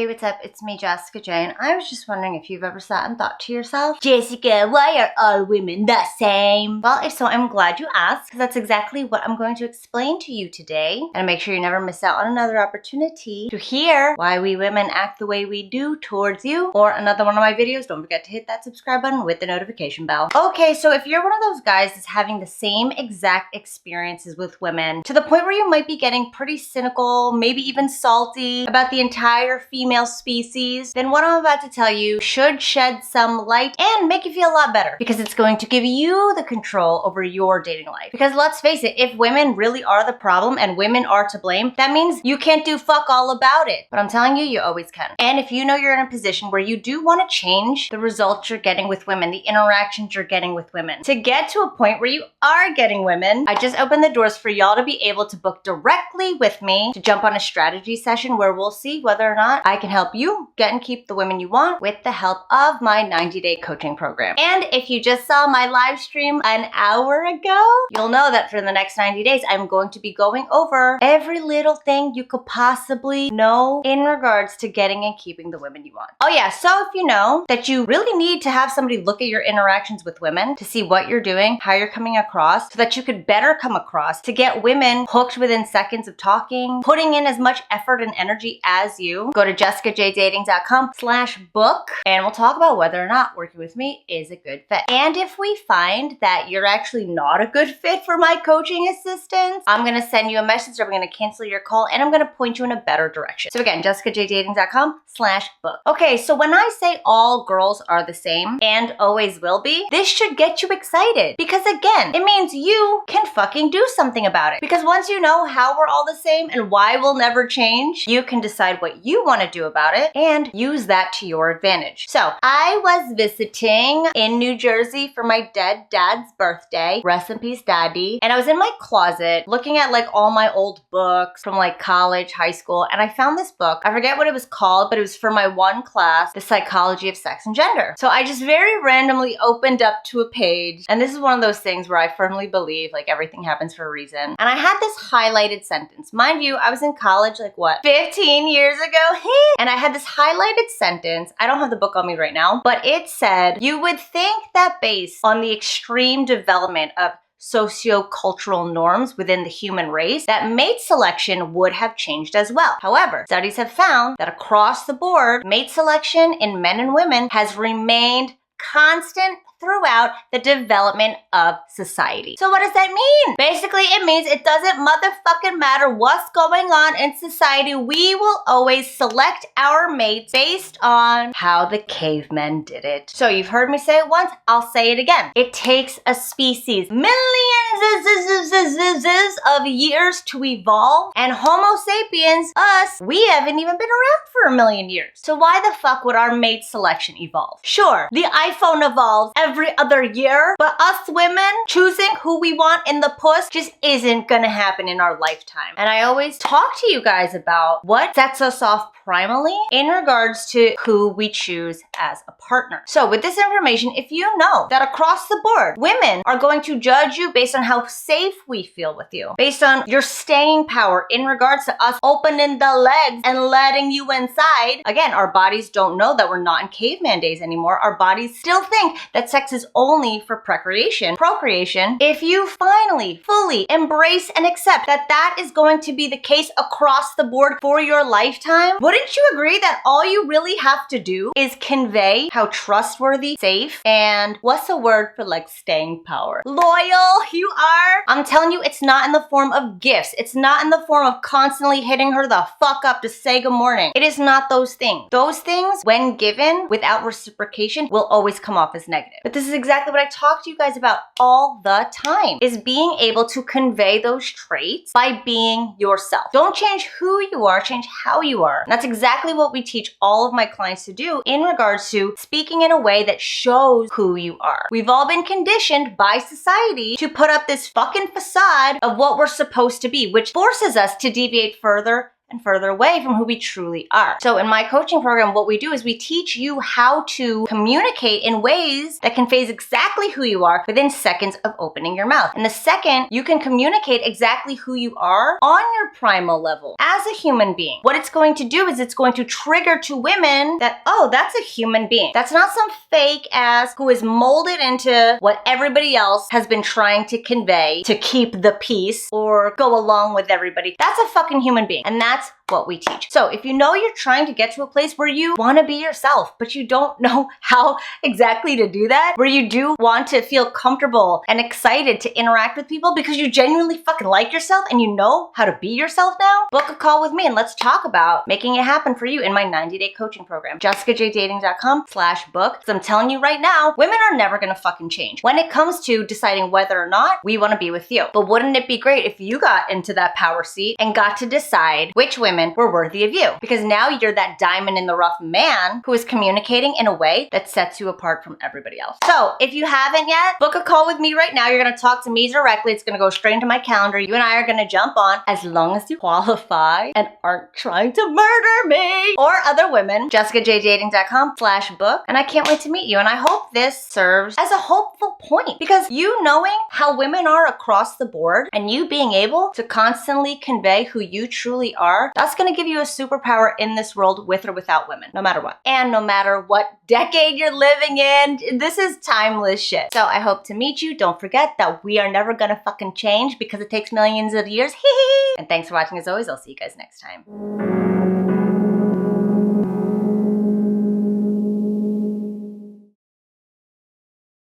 Hey, what's up? It's me, Jessica J, and I was just wondering if you've ever sat and thought to yourself, Jessica, why are all women the same? Well, if so, I'm glad you asked, because that's exactly what I'm going to explain to you today. And make sure you never miss out on another opportunity to hear why we women act the way we do towards you, or another one of my videos. Don't forget to hit that subscribe button with the notification bell. Okay, so if you're one of those guys that's having the same exact experiences with women, to the point where you might be getting pretty cynical, maybe even salty about the entire female species, then what I'm about to tell you should shed some light and make you feel a lot better, because it's going to give you the control over your dating life. Because let's face it, if women really are the problem and women are to blame, that means you can't do fuck all about it. But I'm telling you, you always can. And if you know you're in a position where you do want to change the results you're getting with women, the interactions you're getting with women, to get to a point where you are getting women, I just opened the doors for y'all to be able to book directly with me to jump on a strategy session where we'll see whether or not I can help you get and keep the women you want with the help of my 90-day coaching program. And if you just saw my live stream an hour ago, you'll know that for the next 90 days, I'm going to be going over every little thing you could possibly know in regards to getting and keeping the women you want. Oh yeah, so if you know that you really need to have somebody look at your interactions with women to see what you're doing, how you're coming across, so that you could better come across to get women hooked within seconds of talking, putting in as much effort and energy as you, go to jessicajdating.com/book and we'll talk about whether or not working with me is a good fit. And if we find that you're actually not a good fit for my coaching assistance, I'm going to send you a message, or I'm going to cancel your call, and I'm going to point you in a better direction. So again, jessicajdating.com/book. Okay, so when I say all girls are the same and always will be, this should get you excited, because again, it means you can fucking do something about it. Because once you know how we're all the same and why we'll never change, you can decide what you want to do about it and use that to your advantage. So I was visiting in New Jersey for my dead dad's birthday. Rest in peace, Daddy. And I was in my closet looking at like all my old books from like college, high school, and I found this book. I forget what it was called, but it was for my one class, The Psychology of Sex and Gender. So I just very randomly opened up to a page, and this is one of those things where I firmly believe like everything happens for a reason. And I had this highlighted sentence. Mind you, I was in college like what, 15 years ago? And I had this highlighted sentence. I don't have the book on me right now, but it said, you would think that based on the extreme development of socio-cultural norms within the human race, that mate selection would have changed as well. However, studies have found that across the board, mate selection in men and women has remained constant throughout the development of society. So what does that mean? Basically, it means it doesn't motherfucking matter what's going on in society. We will always select our mates based on how the cavemen did it. So you've heard me say it once, I'll say it again. It takes a species millions of years to evolve, and Homo sapiens, us, we haven't even been around for 1 million years. So why the fuck would our mate selection evolve? Sure, the iPhone evolves every other year, but us women choosing who we want in the puss just isn't gonna happen in our lifetime. And I always talk to you guys about what sets us off primally in regards to who we choose as a partner. So with this information, if you know that across the board, women are going to judge you based on how safe we feel with you, based on your staying power in regards to us opening the legs and letting you inside. Again, our bodies don't know that we're not in caveman days anymore. Our bodies still think that sex is only for procreation. If you finally fully embrace and accept that that is going to be the case across the board for your lifetime, wouldn't you agree that all you really have to do is convey how trustworthy, safe, and what's the word for like staying power? Loyal you are? I'm telling you, it's not in the form of gifts. It's not in the form of constantly hitting her the fuck up to say good morning. It is not those things. Those things, when given without reciprocation, will always come off as negative. But this is exactly what I talk to you guys about all the time, is being able to convey those traits by being yourself. Don't change who you are, change how you are. And that's exactly what we teach all of my clients to do in regards to speaking in a way that shows who you are. We've all been conditioned by society to put up this fucking facade of what we're supposed to be, which forces us to deviate further and further away from who we truly are. So in my coaching program, what we do is we teach you how to communicate in ways that conveys exactly who you are within seconds of opening your mouth. And the second you can communicate exactly who you are on your primal level as a human being, what it's going to do is it's going to trigger to women that, oh, that's a human being. That's not some fake ass who is molded into what everybody else has been trying to convey to keep the peace or go along with everybody. That's a fucking human being. And that's what we teach. So if you know you're trying to get to a place where you want to be yourself, but you don't know how exactly to do that, where you do want to feel comfortable and excited to interact with people because you genuinely fucking like yourself and you know how to be yourself now, book a call with me and let's talk about making it happen for you in my 90-day coaching program. JessicaJDating.com/book. Because I'm telling you right now, women are never going to fucking change when it comes to deciding whether or not we want to be with you. But wouldn't it be great if you got into that power seat and got to decide which women were worthy of you? Because now you're that diamond in the rough man who is communicating in a way that sets you apart from everybody else. So if you haven't yet, book a call with me right now. You're going to talk to me directly. It's going to go straight into my calendar. You and I are going to jump on as long as you qualify and aren't trying to murder me or other women. JessicaJDating.com/book. And I can't wait to meet you. And I hope this serves as a hopeful point because you knowing how women are across the board and you being able to constantly convey who you truly are, that's going to give you a superpower in this world with or without women, no matter what. And no matter what decade you're living in, this is timeless shit. So I hope to meet you. Don't forget that we are never going to fucking change because it takes millions of years. And thanks for watching as always. I'll see you guys next time.